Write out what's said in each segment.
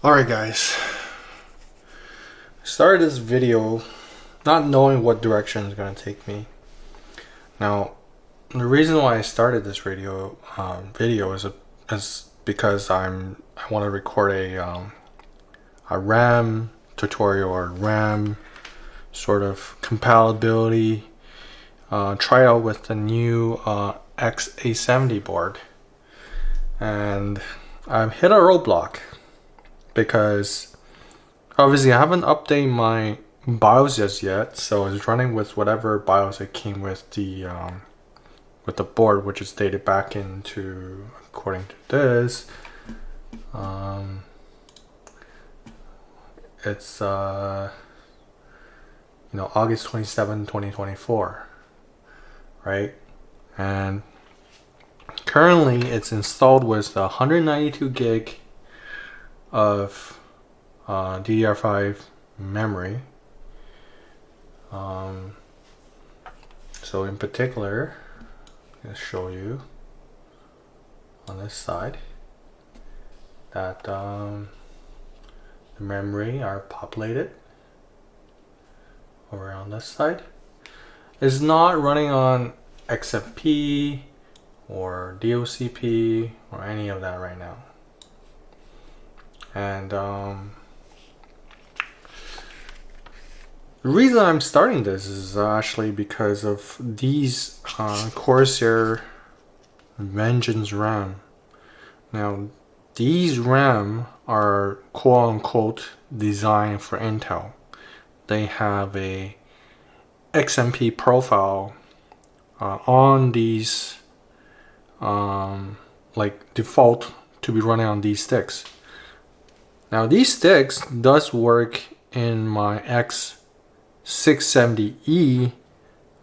Alright guys, started this video not knowing what direction it's going to take me. Now the reason why I started this video is because I want to record a RAM tutorial or RAM sort of compatibility tryout with the new XA70 board, and I've hit a roadblock because obviously I haven't updated my BIOS just yet, so it's running with whatever BIOS it came with the board, which is dated back into, according to this, it's August 27, 2024, right? And currently it's installed with the 192 gig of DDR5 memory. So in particular, I'm going to show you on this side that the memory are populated over on this side. It's not running on XMP or DOCP or any of that right now. And the reason I'm starting this is actually because of these Corsair Vengeance RAM. Now these RAM are quote-unquote designed for Intel. They have a XMP profile on these, like default to be running on these sticks. Now these sticks does work in my X670E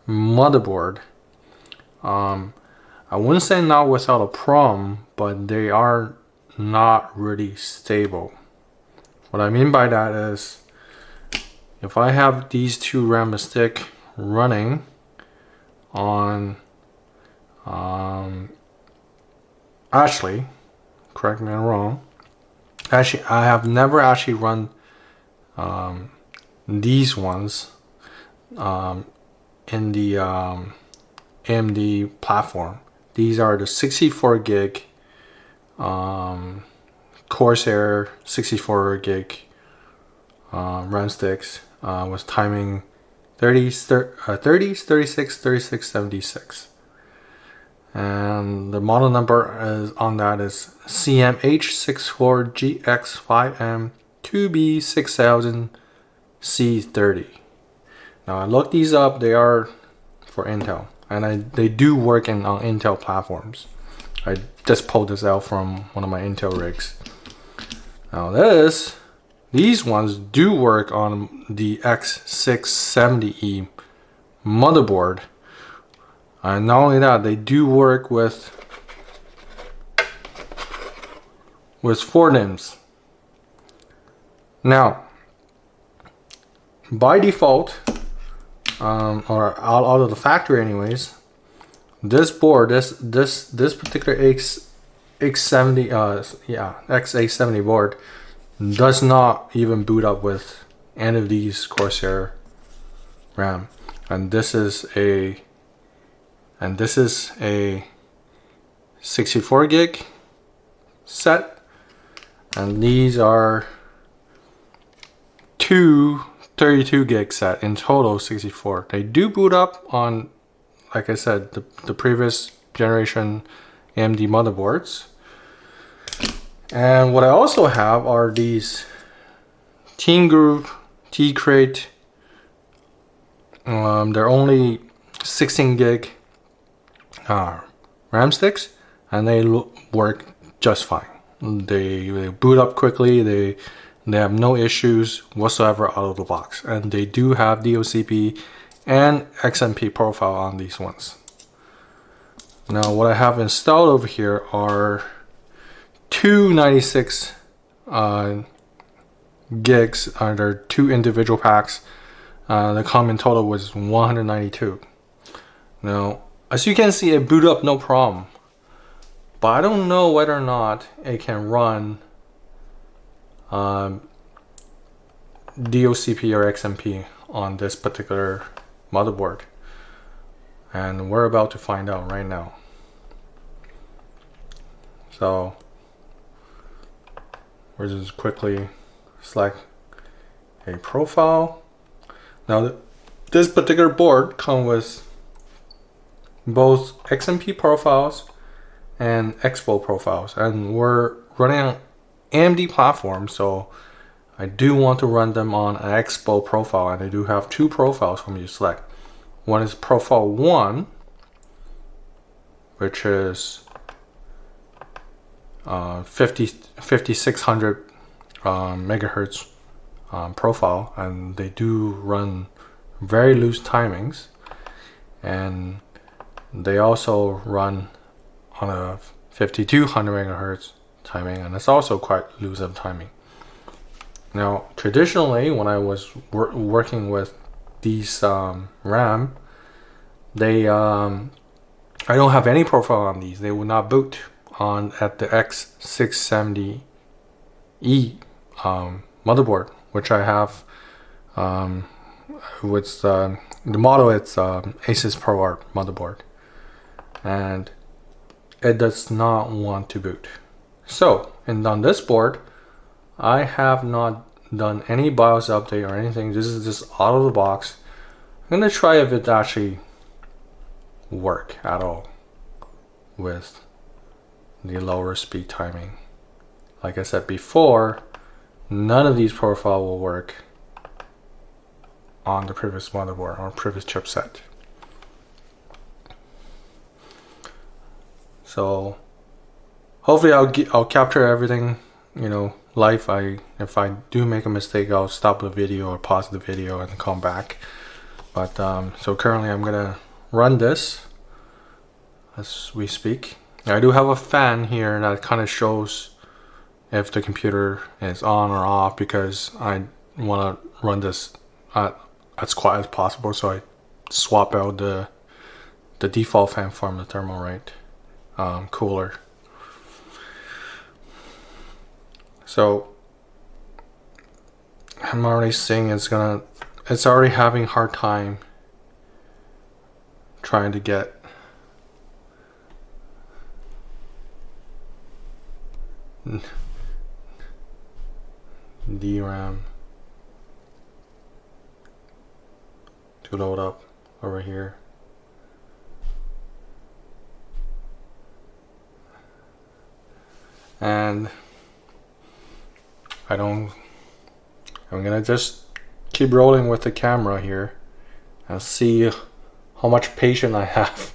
motherboard. I wouldn't say not without a problem, but they are not really stable. What I mean by that is, if I have these two RAM stick running on, actually, correct me if I'm wrong. Actually, I have never actually run these ones in the AMD platform. These are the 64 gig Corsair 64 gig RAM sticks with timing 30s, 36, 36, 76. And the model number is on that is CMH64GX5M2B6000C30. Now I looked these up, they are for Intel, and they do work on Intel platforms. I just pulled this out from one of my Intel rigs. Now these ones do work on the X670E motherboard. And not only that, they do work with 4 DIMMs. Now, by default, or out of the factory anyways, this board, this particular XA70 board does not even boot up with any of these Corsair RAM. And this is a 64 gig set, and these are two 32 gig set, in total 64. They do boot up on, like I said, the previous generation AMD motherboards. And what I also have are these Team Group T-Crate. They're only 16 gig RAM sticks, and they work just fine. They boot up quickly. They have no issues whatsoever out of the box, and they do have DOCP and XMP profile on these ones. Now what I have installed over here are two 96 gigs. They're two individual packs. The common total was 192. Now, as you can see, it boot up no problem, but I don't know whether or not it can run DOCP or XMP on this particular motherboard, and we're about to find out right now. So we're just quickly select a profile. Now this particular board comes with both XMP profiles and Expo profiles, and we're running on AMD platform, so I do want to run them on an Expo profile, and I do have two profiles for me to select. One is profile 1, which is 5600 megahertz profile, and they do run very loose timings, and they also run on a 5200 megahertz timing, and it's also quite loose of timing. Now traditionally, when I was working with these RAM, they I don't have any profile on these. They will not boot on at the X670E motherboard, which I have with the model. It's Asus ProArt motherboard, and it does not want to boot. So, and on this board, I have not done any BIOS update or anything. This is just out of the box. I'm gonna try if it actually work at all with the lower speed timing. Like I said before, none of these profile will work on the previous motherboard or previous chipset. So hopefully I'll capture everything, you know, live. If I do make a mistake, I'll stop the video or pause the video and come back. But so currently I'm gonna run this as we speak. I do have a fan here that kind of shows if the computer is on or off, because I want to run this as quiet as possible, so I swap out the default fan from the Thermalright cooler. So I'm already seeing it's already having a hard time trying to get DRAM to load up over here. And I'm gonna just keep rolling with the camera here and see how much patience I have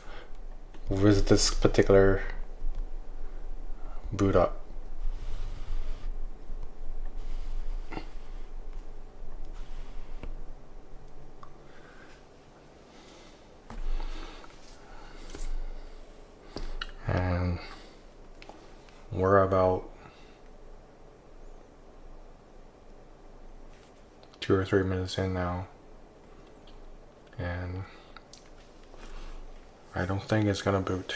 with this particular boot up. And we're about 2 or 3 minutes in now, and I don't think it's gonna boot.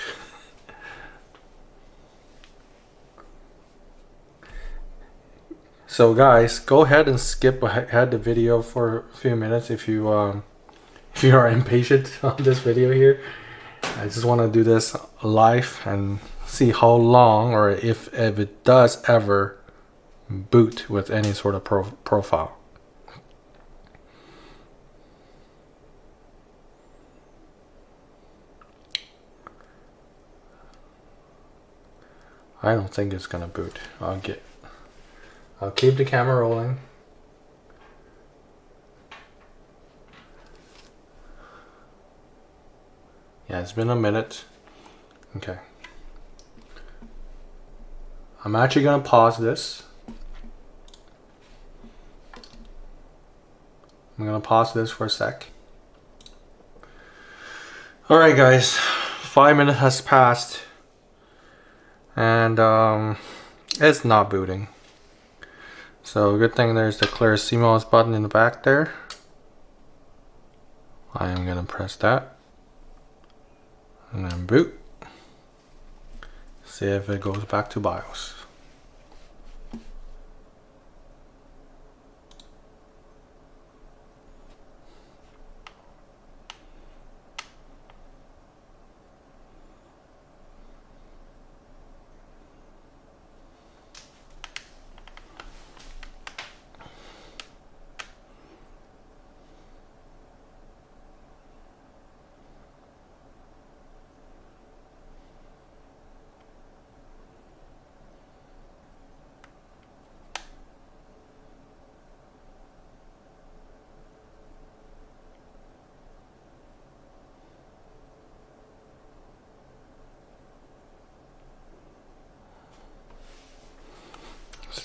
So guys, go ahead and skip ahead the video for a few minutes if you are impatient on this video here. I just want to do this live and see how long, or if it does ever boot with any sort of profile. I don't think it's gonna boot. I'll keep the camera rolling. Yeah, it's been a minute. Okay. I'm actually gonna pause this. I'm gonna pause this for a sec. Alright guys, 5 minutes has passed, and it's not booting. So good thing there's the clear CMOS button in the back there. I am gonna press that and then boot. See if it goes back to BIOS.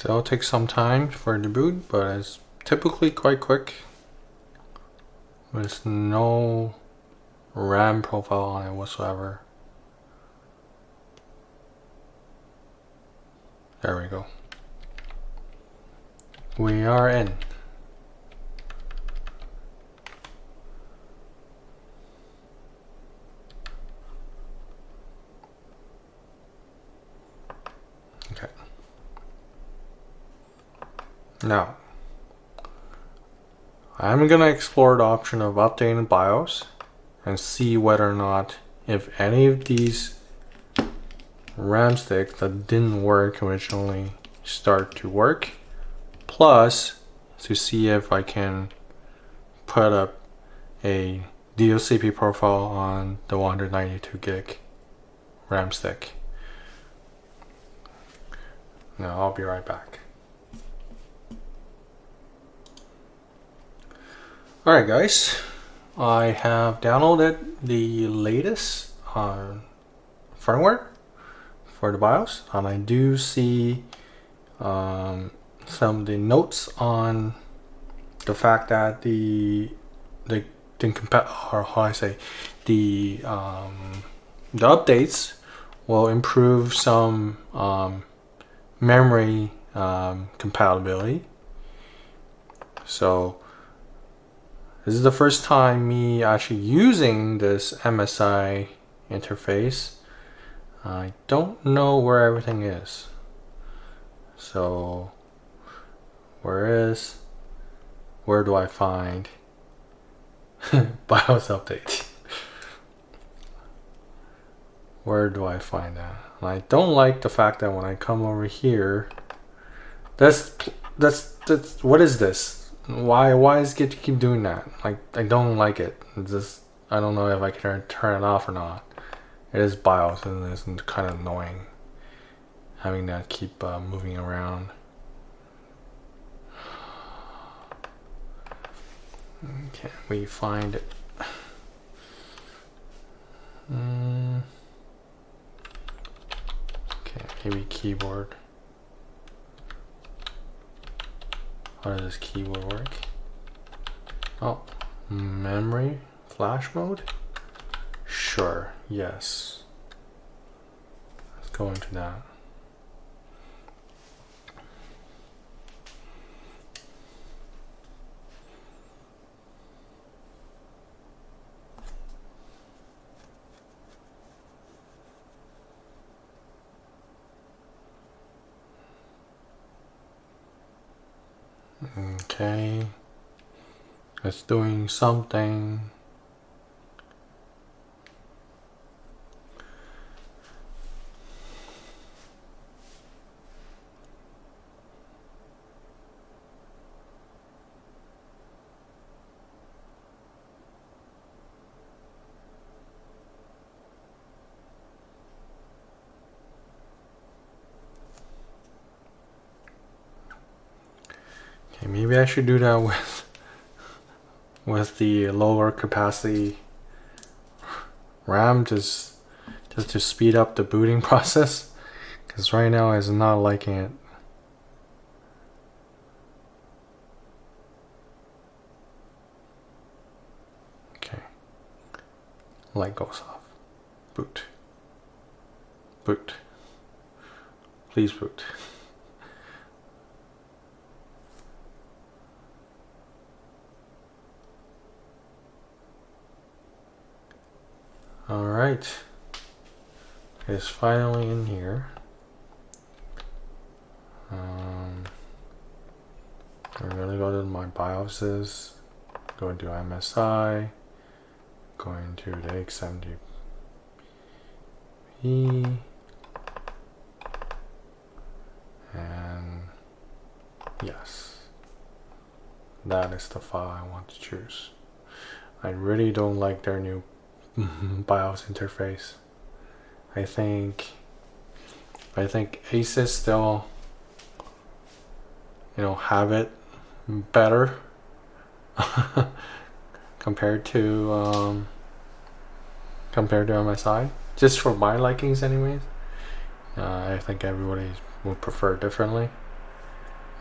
Still takes some time for the boot, but it's typically quite quick. There's no RAM profile on it whatsoever. There we go. We are in. Okay. Now, I'm gonna explore the option of updating BIOS and see whether or not if any of these RAM sticks that didn't work originally start to work, plus to see if I can put up a DOCP profile on the 192 gig RAM stick. Now I'll be right back. Alright guys, I have downloaded the latest firmware for the BIOS, and I do see some of the notes on the fact that the updates will improve some memory compatibility. So this is the first time me actually using this MSI interface. I don't know where everything is. So where do I find BIOS update? Where do I find that? And I don't like the fact that when I come over here, that's what is this? Why is it keep doing that? Like, I don't like it. It's just, I don't know if I can turn it off or not. It is BIOS, and it's kind of annoying having that keep moving around. Can we find it? Okay, maybe keyboard. How does this keyboard work? Oh, memory, flash mode? Sure, yes. Let's go into that. Okay, it's doing something. Okay, maybe I should do that with the lower capacity RAM, just to speed up the booting process, because right now it's not liking it. Okay, light goes off. Boot. Boot. Please boot. Alright, it's finally in here. I'm gonna go to my BIOSes, go into MSI, go into the XMP, and yes, that is the file I want to choose. I really don't like their new BIOS interface. I think Asus still, have it better compared to MSI. Just for my likings, anyways. I think everybody would prefer differently.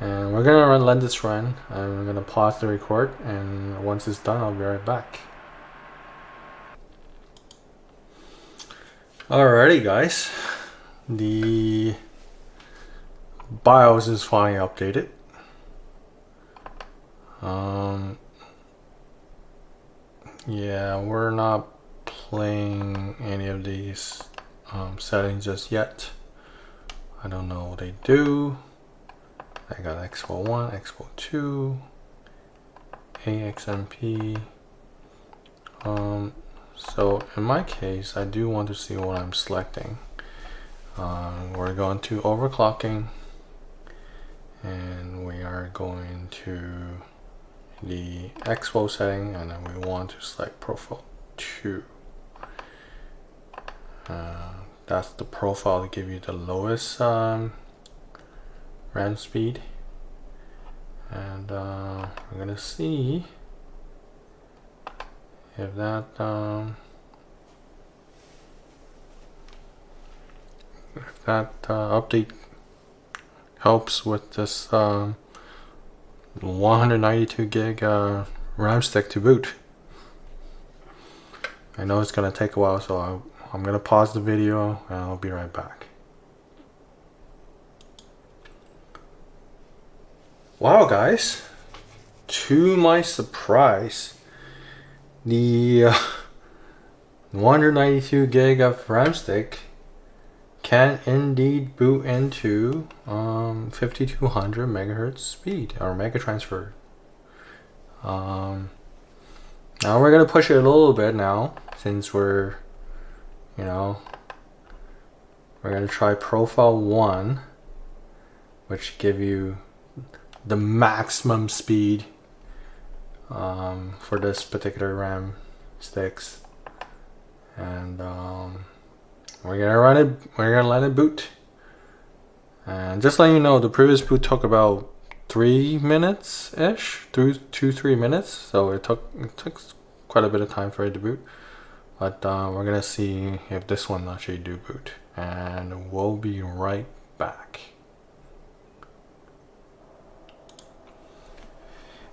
And we're gonna let this run. I'm gonna pause the record, and once it's done, I'll be right back. Alrighty, guys. The BIOS is finally updated. Yeah, we're not playing any of these settings just yet. I don't know what they do. I got Expo 1, Expo 2, XMP. So in my case, I do want to see what I'm selecting. We're going to overclocking, and we are going to the Expo setting, and then we want to select profile 2. That's the profile to give you the lowest RAM speed, and we're gonna see if that update helps with this 192 gig RAM stick to boot. I know it's gonna take a while, so I'm gonna pause the video and I'll be right back. Wow, guys, to my surprise, the 192 gig of RAM stick can indeed boot into 5200 megahertz speed, or mega transfer. Now we're gonna push it a little bit now, since we're gonna try profile 1, which give you the maximum speed for this particular RAM sticks, and we're gonna let it boot. And just letting you know, the previous boot took about 3 minutes ish, 2-3 minutes, so it took quite a bit of time for it to boot. But we're gonna see if this one actually do boot, and we'll be right back.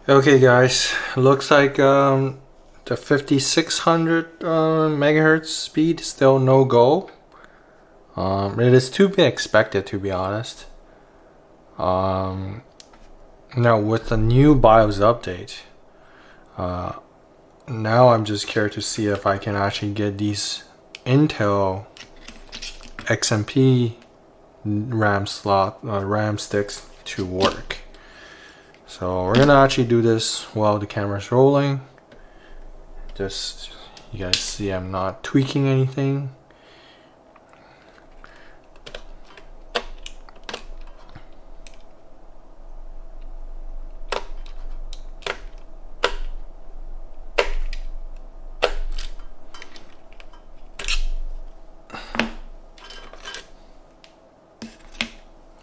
Okay, guys, looks like the 5600 megahertz speed still no go. It is to be expected, to be honest. Now with the new BIOS update, now I'm just curious to see if I can actually get these Intel XMP RAM sticks to work. So we're gonna actually do this while the camera's rolling. Just, you guys see I'm not tweaking anything.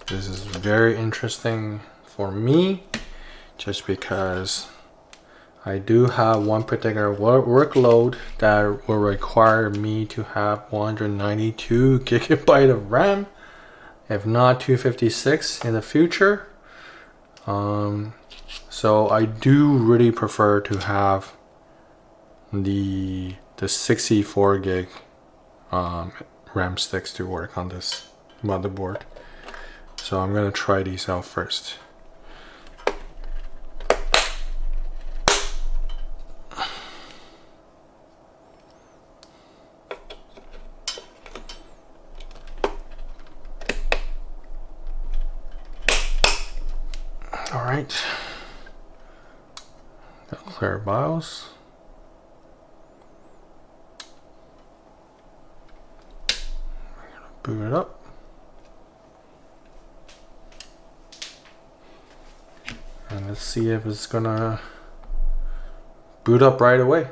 This is very interesting for me, just because I do have one particular workload that will require me to have 192 gigabyte of RAM, if not 256 in the future. So I do really prefer to have the 64 gig RAM sticks to work on this motherboard. So I'm gonna try these out first. All right, got clear BIOS. I'm gonna boot it up. And let's see if it's gonna boot up right away.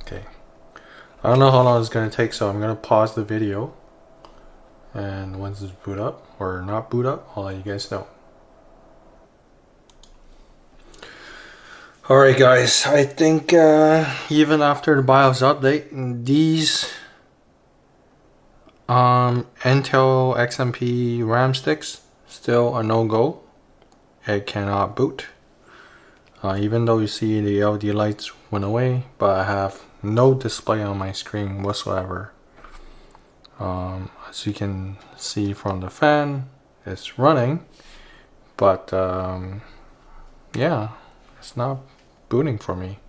Okay, I don't know how long it's gonna take, so I'm gonna pause the video And once it's boot up or not boot up, I'll let you guys know. Alright guys, I think even after the BIOS update, these Intel XMP RAM sticks still a no-go. It cannot boot. Even though you see the LED lights went away, but I have no display on my screen whatsoever. As you can see from the fan, it's running, but yeah, it's not booting for me.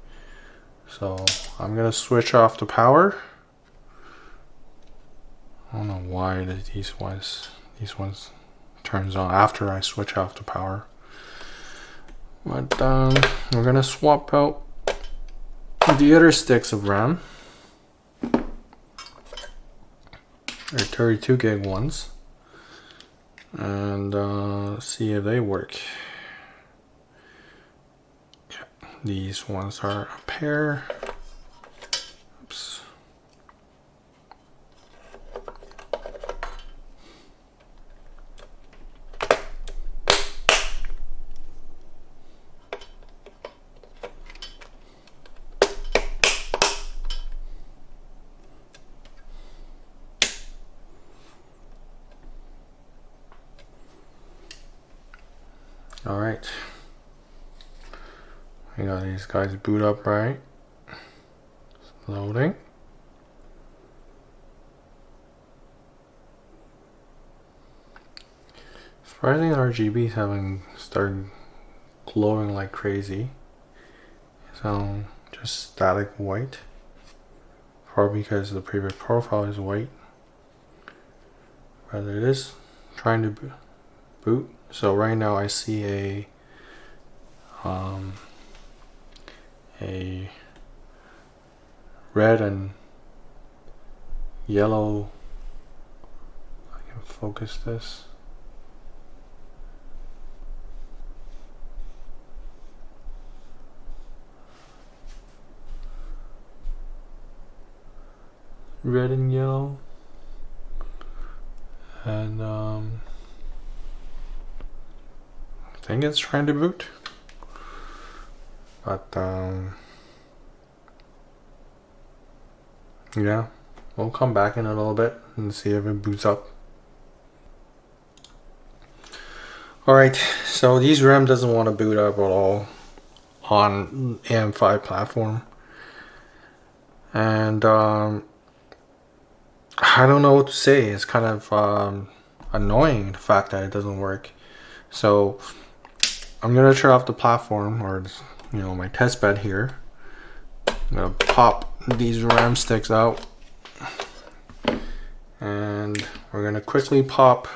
So I'm gonna switch off the power. I don't know why these ones turns on after I switch off the power. But we're gonna swap out the other sticks of RAM. They're 32 gig ones, and see if they work. Yeah, these ones are a pair. Oops. All right, we got these guys boot up right. It's loading. Surprising RGBs haven't started glowing like crazy. So just static white. Probably because the previous profile is white. But it is trying to boot. So right now I see a red and yellow. I can focus this. Red and yellow, and I think it's trying to boot, but yeah, we'll come back in a little bit and see if it boots up. Alright, so these RAM doesn't want to boot up at all on AM5 platform, and I don't know what to say. It's kind of annoying, the fact that it doesn't work. So I'm gonna turn off the platform, or my test bed here. I'm gonna pop these RAM sticks out, and we're gonna quickly pop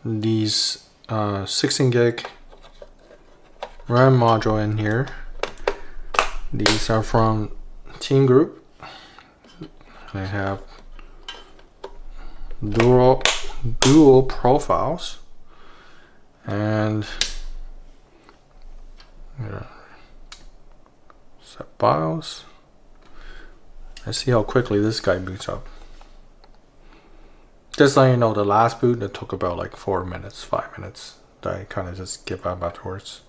these 16 gig RAM module in here. These are from Team Group. They have dual profiles, and set BIOS. Let's see how quickly this guy boots up. Just letting you know, the last boot that took about like 4 minutes, 5 minutes. I kind of just give up afterwards.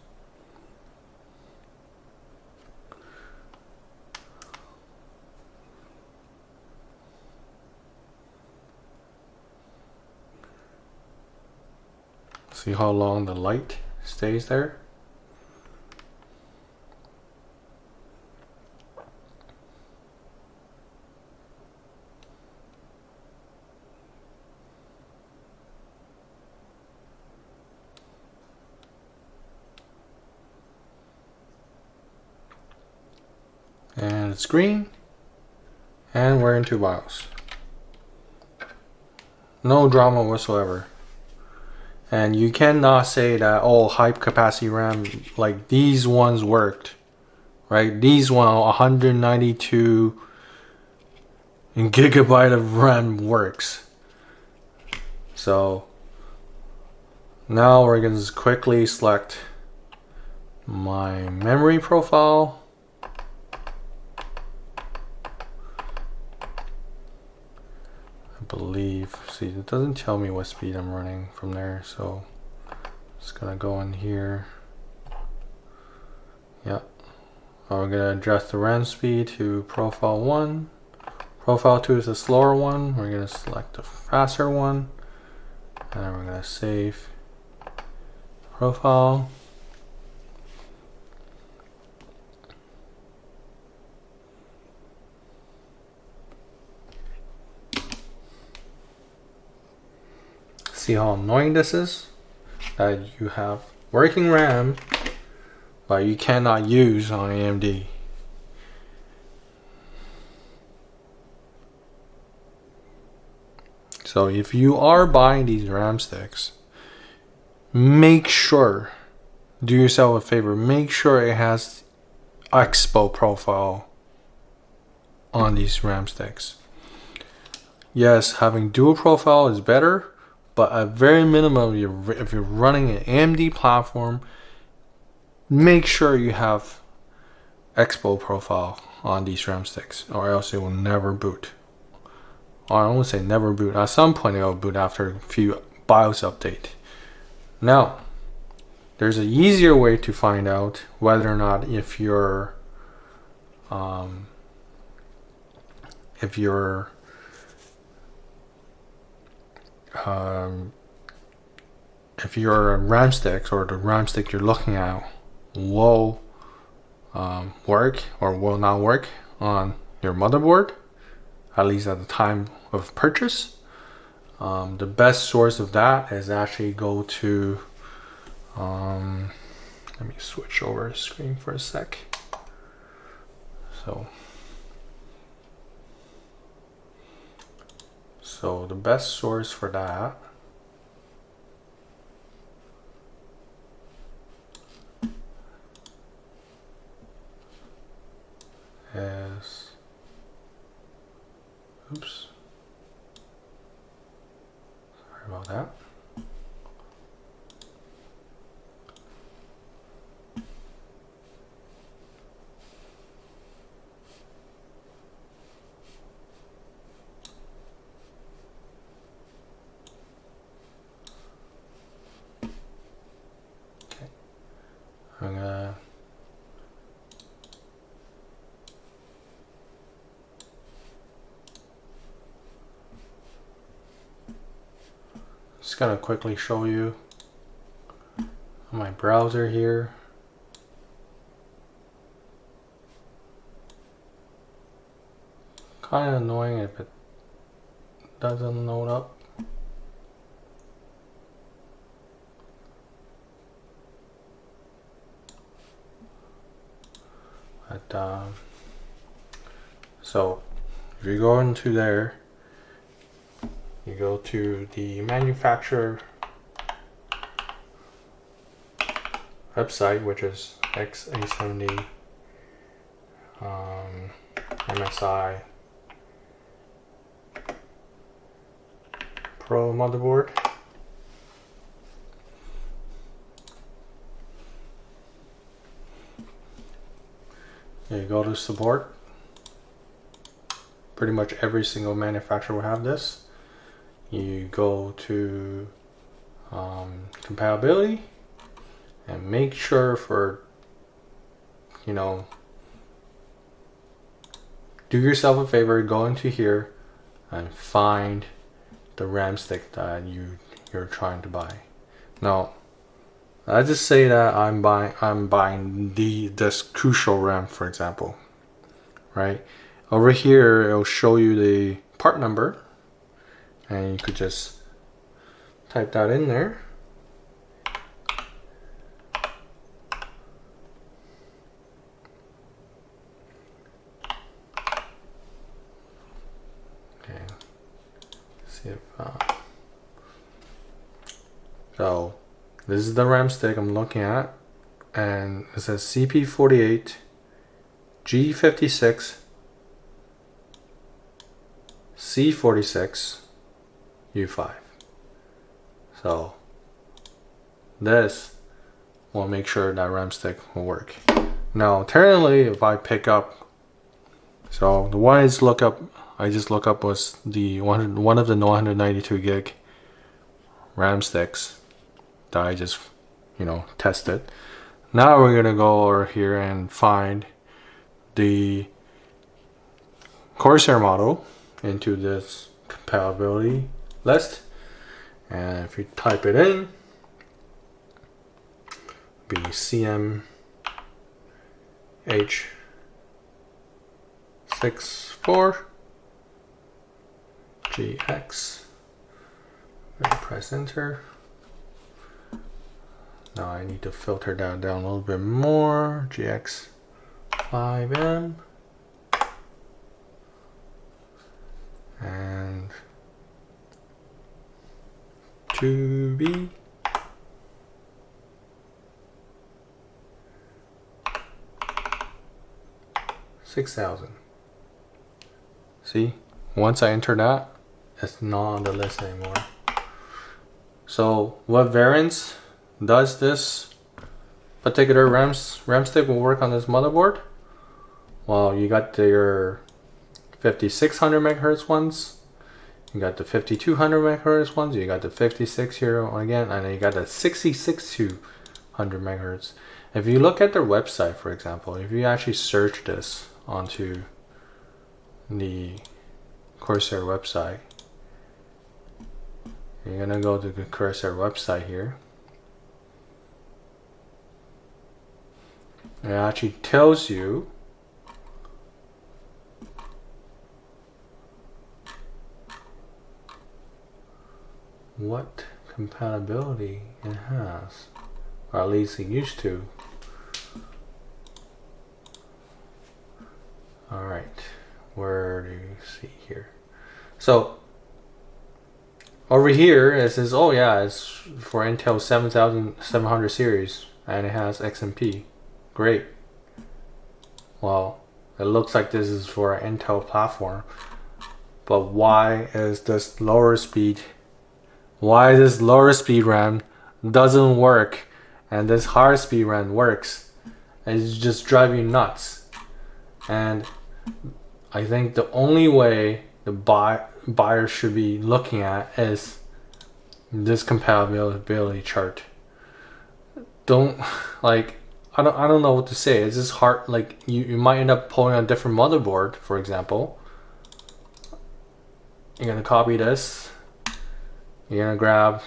See how long the light stays there. And it's green, and we're into BIOS. No drama whatsoever. And you cannot say that, oh, high capacity RAM, like these ones worked, right? These one, 192 gigabyte of RAM works. So now we're going to quickly select my memory profile. I believe. See, it doesn't tell me what speed I'm running from there, so just gonna go in here. Yep. We're gonna adjust the RAM speed to profile 1. Profile 2 is a slower one. We're gonna select the faster one, and then we're gonna save profile. See how annoying this is? That you have working RAM, but you cannot use on AMD. So if you are buying these RAM sticks, make sure, do yourself a favor, make sure it has expo profile on these RAM sticks. Yes, having dual profile is better, but at very minimum, if you're running an AMD platform, make sure you have expo profile on these RAM sticks, or else it will never boot. Or I won't say never boot. At some point, it will boot after a few BIOS update. Now, there's an easier way to find out whether or not if your RAM sticks or the RAM stick you're looking at will work or will not work on your motherboard, at least at the time of purchase. The best source of that is actually go to let me switch over screen for a sec. So the best source for that is, oops, sorry about that. Okay, I'm gonna just gonna quickly show you on my browser here. Kind of annoying if it doesn't load up. But so if you go into there, you go to the manufacturer website, which is XA70 MSI Pro motherboard. You go to support. Pretty much every single manufacturer will have this. You go to compatibility and make sure for, you know, do yourself a favor, go into here and find the RAM stick that you're trying to buy. Now, I just say that I'm buying this crucial RAM, for example, right? Over here, it'll show you the part number, and you could just type that in there. Okay, see if so this is the RAM stick I'm looking at, and it says CP48 G56 C46 U5. So this will make sure that RAM stick will work. Now, alternatively, if I pick up So the one I just look up was the one of the 192 gig RAM sticks that I just, tested. Now we're gonna go over here and find the Corsair model into this compatibility list, and if you type it in, be CMH64 GX. Press enter. Now I need to filter that down a little bit more. GX5M and 2B. $6,000. See, once I enter that, it's not on the list anymore. So what variants does this particular RAM stick will work on this motherboard? Well, you got your 5600 megahertz ones, you got the 5200 megahertz ones, you got the 56 here again, and then you got the 6600 megahertz. If you look at their website, for example, if you actually search this onto the Corsair website, you're gonna go to the Corsair website here. It actually tells you what compatibility it has, or at least it used to. Alright, where do you see here? So over here it says, oh yeah, it's for Intel 7700 series and it has XMP. Great. Well, it looks like this is for an Intel platform, but why is this lower speed RAM doesn't work and this higher speed RAM works? It's just driving you nuts. And I think the only way the buyer should be looking at is this compatibility chart. Don't, like, I don't know what to say. It's just hard. Like, you might end up pulling a different motherboard, for example. You're gonna copy this. You're gonna grab,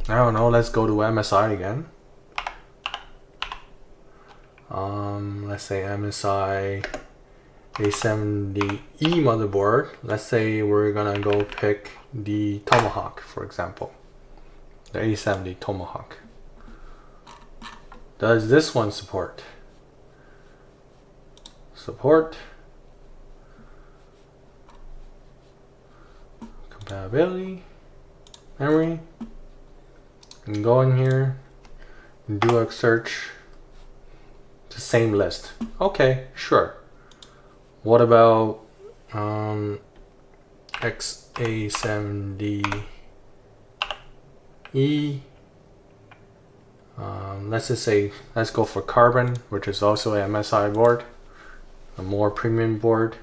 I don't know, let's go to MSI again. Let's say MSI A70E motherboard. Let's say we're gonna go pick the Tomahawk, for example. The A70 Tomahawk. Does this one support? Support. Compatibility. Memory. And go in here and do a search. The same list. Okay, sure. What about XA70E? Let's just say, let's go for Carbon, which is also a MSI board, a more premium board.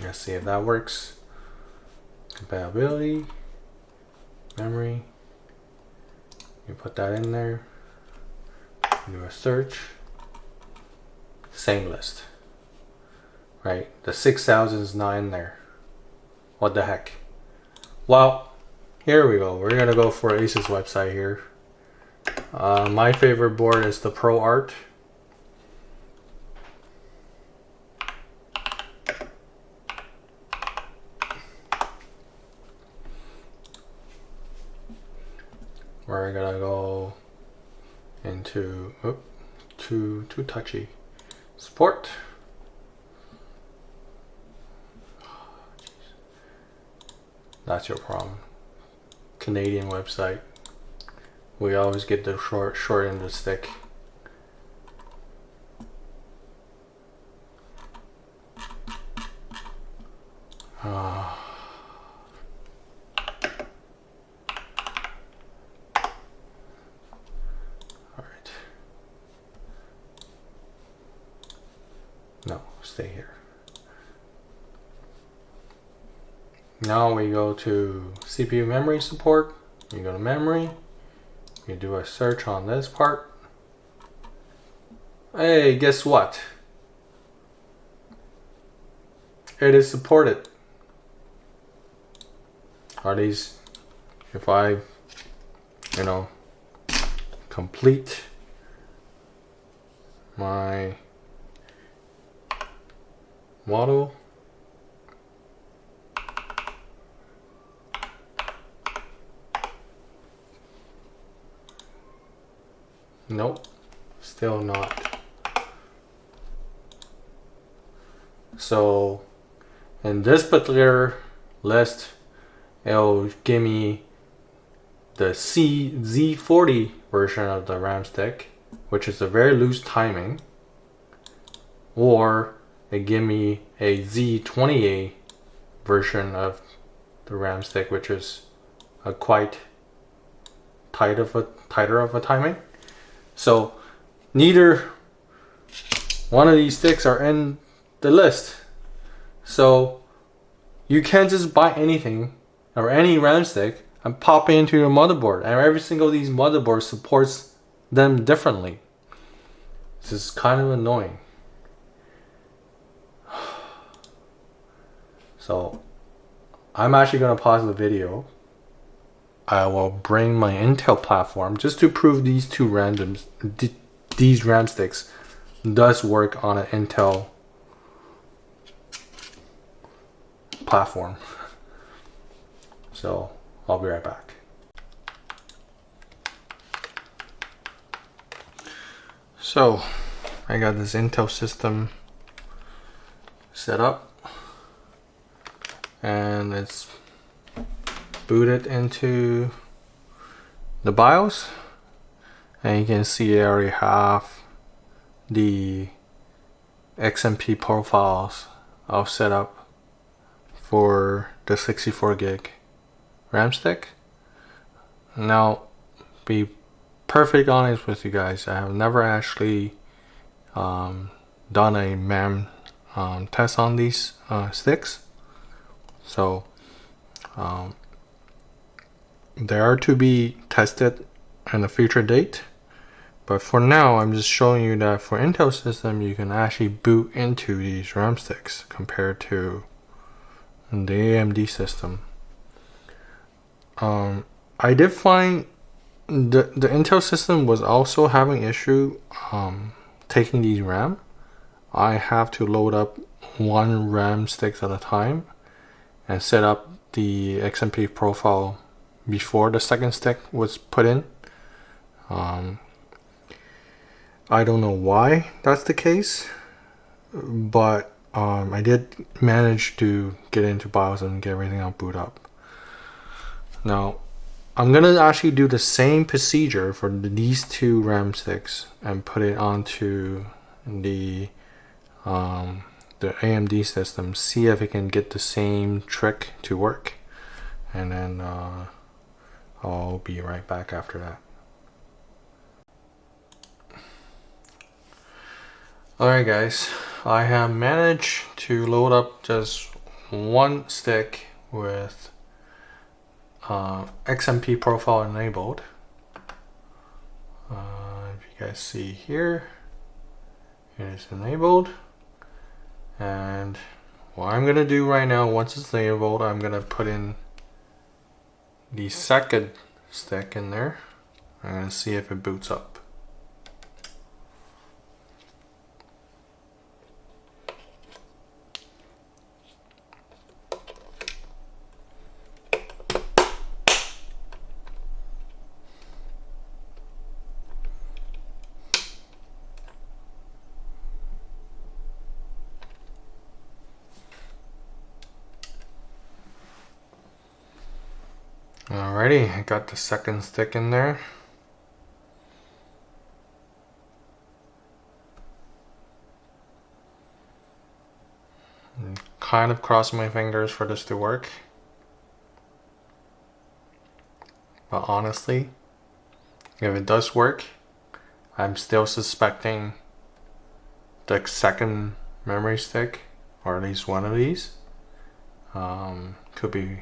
Let's see if that works. Compatibility, memory. You put that in there. Do a search. Same list. Right? The 6000 is not in there. What the heck? Well, here we go. We're gonna go for Asus website here. My favorite board is the ProArt. We're gonna go into too touchy. Support. That's your problem. Canadian website. We always get the short end of the stick. stay here. Now we go to CPU memory support. You go to memory. You do a search on this part. Hey, guess what? It is supported. Are these, if I, complete my model, nope, still not. So in this particular list, it'll give me the Z40 version of the RAM stick, which is a very loose timing, or it give me a Z28 version of the RAM stick, which is a quite tighter of a timing. So neither one of these sticks are in the list. So you can't just buy anything or any RAM stick and pop it into your motherboard, and every single of these motherboards supports them differently. This is kind of annoying. So I'm actually going to pause the video. I will bring my Intel platform just to prove these these RAM sticks does work on an Intel platform. So I'll be right back. So I got this Intel system set up, and it's booted into the BIOS, and you can see I already have the XMP profiles all set up for the 64 gig RAM stick. Now, be perfectly honest with you guys, I have never actually done a MAM test on these sticks, so they are to be tested in a future date. But for now, I'm just showing you that for Intel system, you can actually boot into these RAM sticks compared to the AMD system. I did find the Intel system was also having issue taking these RAM. I have to load up one RAM sticks at a time and set up the XMP profile before the second stick was put in. I don't know why that's the case, but I did manage to get into BIOS and get everything on boot up. Now I'm gonna actually do the same procedure for these two RAM sticks and put it onto the AMD system, see if it can get the same trick to work, and then I'll be right back after that. Alright guys, I have managed to load up just one stick with XMP profile enabled. If you guys see here, it is enabled. And what I'm gonna do right now, once it's enabled, I'm gonna put in the second stick in there. I'm gonna see if it boots up. Alrighty, I got the second stick in there. I'm kind of crossing my fingers for this to work. But honestly, if it does work, I'm still suspecting the second memory stick, or at least one of these, could be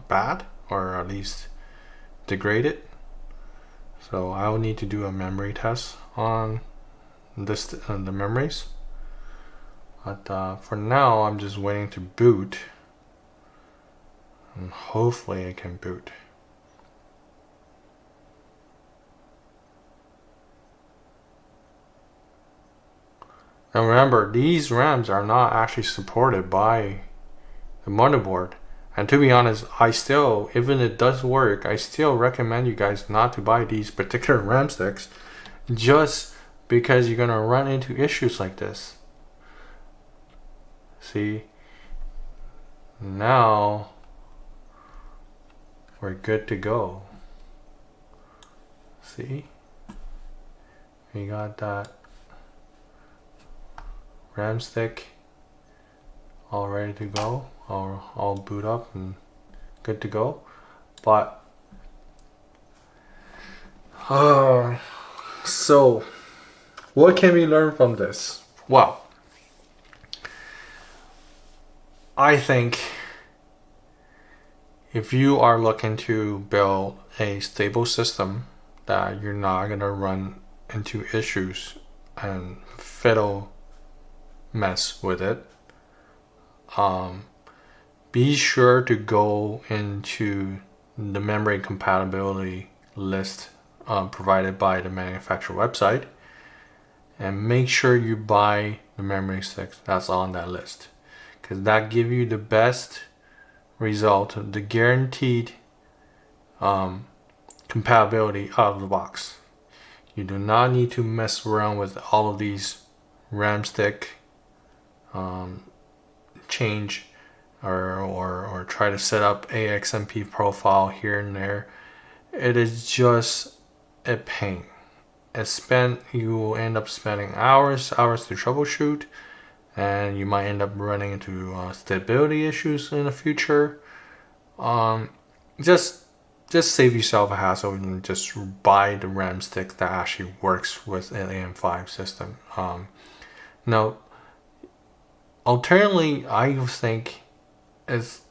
bad, or at least degraded. So I'll need to do a memory test on this the memories. But for now, I'm just waiting to boot, and hopefully I can boot. Now remember, these RAMs are not actually supported by the motherboard. And to be honest, even if it does work, I still recommend you guys not to buy these particular RAM sticks, just because you're gonna run into issues like this. See, now we're good to go. See, we got that RAM stick all ready to go, all boot up and good to go. But so what can we learn from this? Well, I think if you are looking to build a stable system that you're not gonna run into issues and fiddle mess with it, be sure to go into the memory compatibility list provided by the manufacturer website, and make sure you buy the memory sticks that's on that list, because that gives you the best result, the guaranteed compatibility out of the box. You do not need to mess around with all of these RAM stick change or try to set up a XMP profile here and there. It is just a pain. You will end up spending hours to troubleshoot, and you might end up running into stability issues in the future. Just save yourself a hassle and just buy the RAM stick that actually works with an AM5 system. Now, alternatively, I think is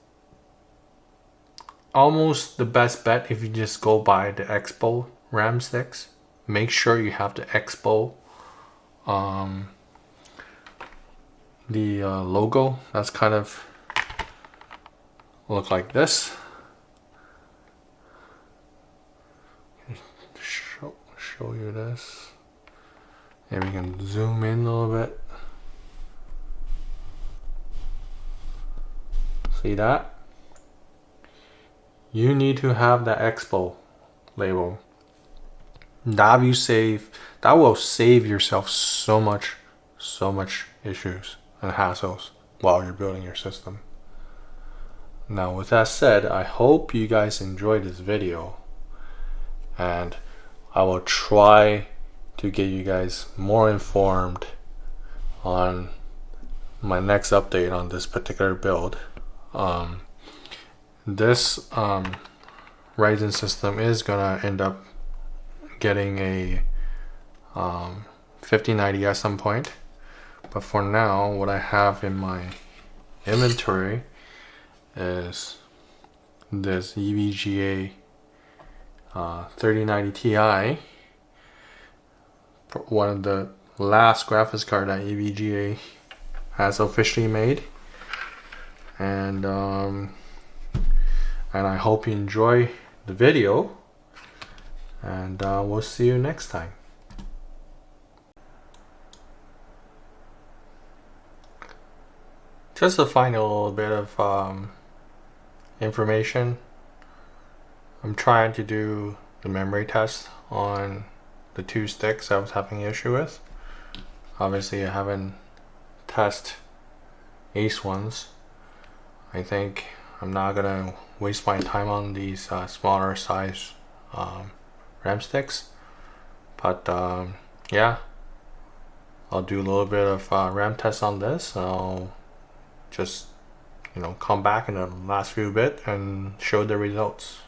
almost the best bet if you just go buy the Expo RAM sticks. Make sure you have the Expo the logo. That's kind of look like this. Show you this, and we can zoom in a little bit. See that? You need to have the Expo label. That will save yourself so much issues and hassles while you're building your system. Now, with that said, I hope you guys enjoyed this video, and I will try to get you guys more informed on my next update on this particular build. This Ryzen system is gonna end up getting a 5090 at some point, but for now, what I have in my inventory is this EVGA 3090 Ti, one of the last graphics card that EVGA has officially made, and I hope you enjoy the video, and we'll see you next time. Just a final bit of information. I'm trying to do the memory test on the two sticks I was having an issue with. Obviously, I haven't tested Ace ones. I think I'm not gonna waste my time on these smaller size RAM sticks, but yeah, I'll do a little bit of RAM test on this. I'll just come back in the last few bit and show the results.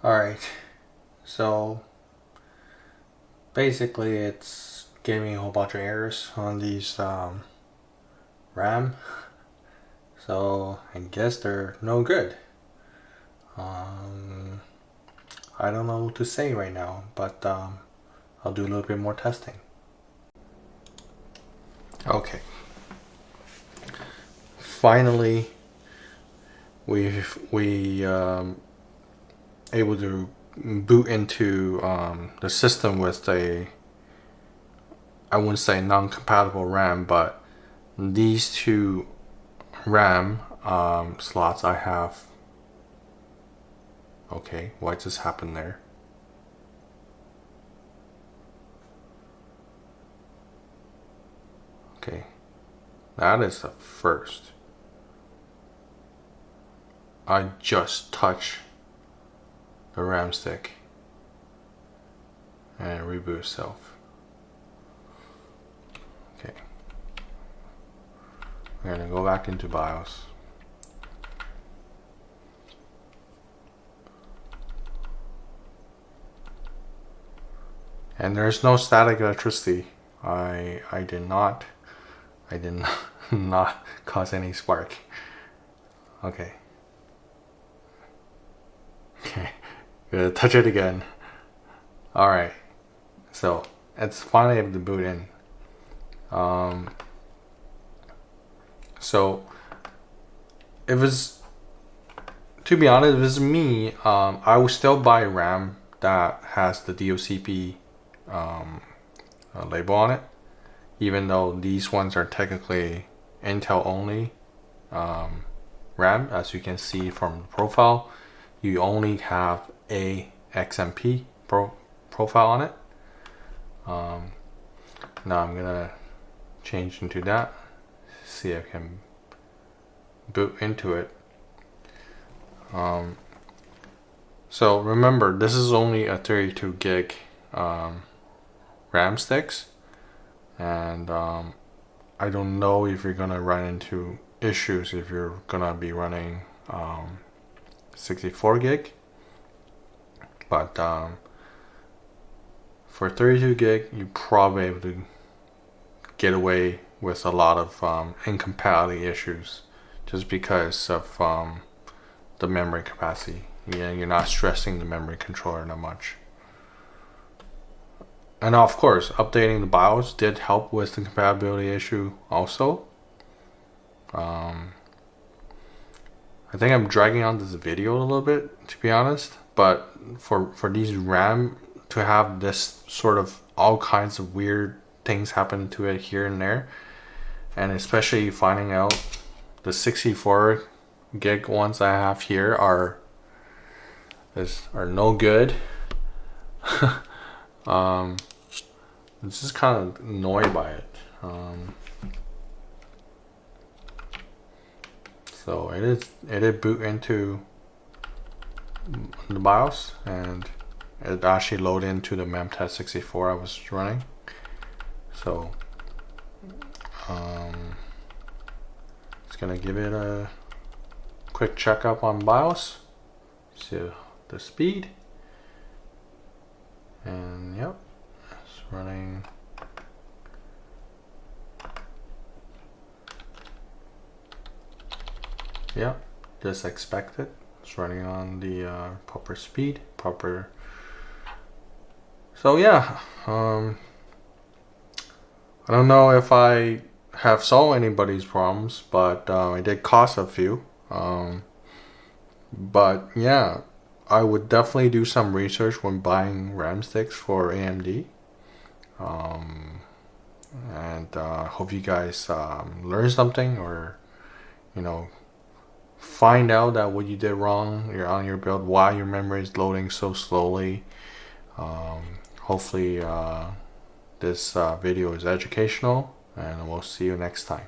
Alright, so basically it's giving me a whole bunch of errors on these RAM, so I guess they're no good. I don't know what to say right now, but I'll do a little bit more testing. Okay, finally we able to boot into the system with a, I wouldn't say non-compatible RAM, but these two RAM slots I have. Okay, what just happened there? Okay, that is the first. I just touched the RAM stick and reboot itself. Okay, we're gonna go back into BIOS. And there's no static electricity. I did not not cause any spark. Okay. Okay. Gonna touch it again. Alright. So it's finally able to boot in. So if it's, to be honest, if it's me, I would still buy RAM that has the DOCP label on it, even though these ones are technically Intel only RAM. As you can see from the profile, you only have a XMP profile on it. Now I'm gonna change into that, see if I can boot into it. So remember, this is only a 32 gig RAM sticks, and I don't know if you're gonna run into issues if you're gonna be running 64 gig, but for 32 gig you're probably able to get away with a lot of incompatibility issues, just because of the memory capacity. Yeah, you're not stressing the memory controller that much. And of course, updating the BIOS did help with the compatibility issue also. I think I'm dragging on this video a little bit, to be honest, but for these RAM to have this sort of all kinds of weird things happen to it here and there, and especially finding out the 64 gig ones I have here are no good. I'm just kind of annoyed by it. So it did boot into the BIOS, and it actually loaded into the memtest 64 I was running. So it's gonna give it a quick checkup on BIOS, see the speed, and yep, it's running. Yep, just expected. It's running on the proper speed, proper. So yeah, I don't know if I have solved anybody's problems, but I did cause a few. But yeah, I would definitely do some research when buying RAM sticks for AMD. And hope you guys learn something, or find out that what you did wrong on your build, why your memory is loading so slowly. Hopefully this video is educational, and we'll see you next time.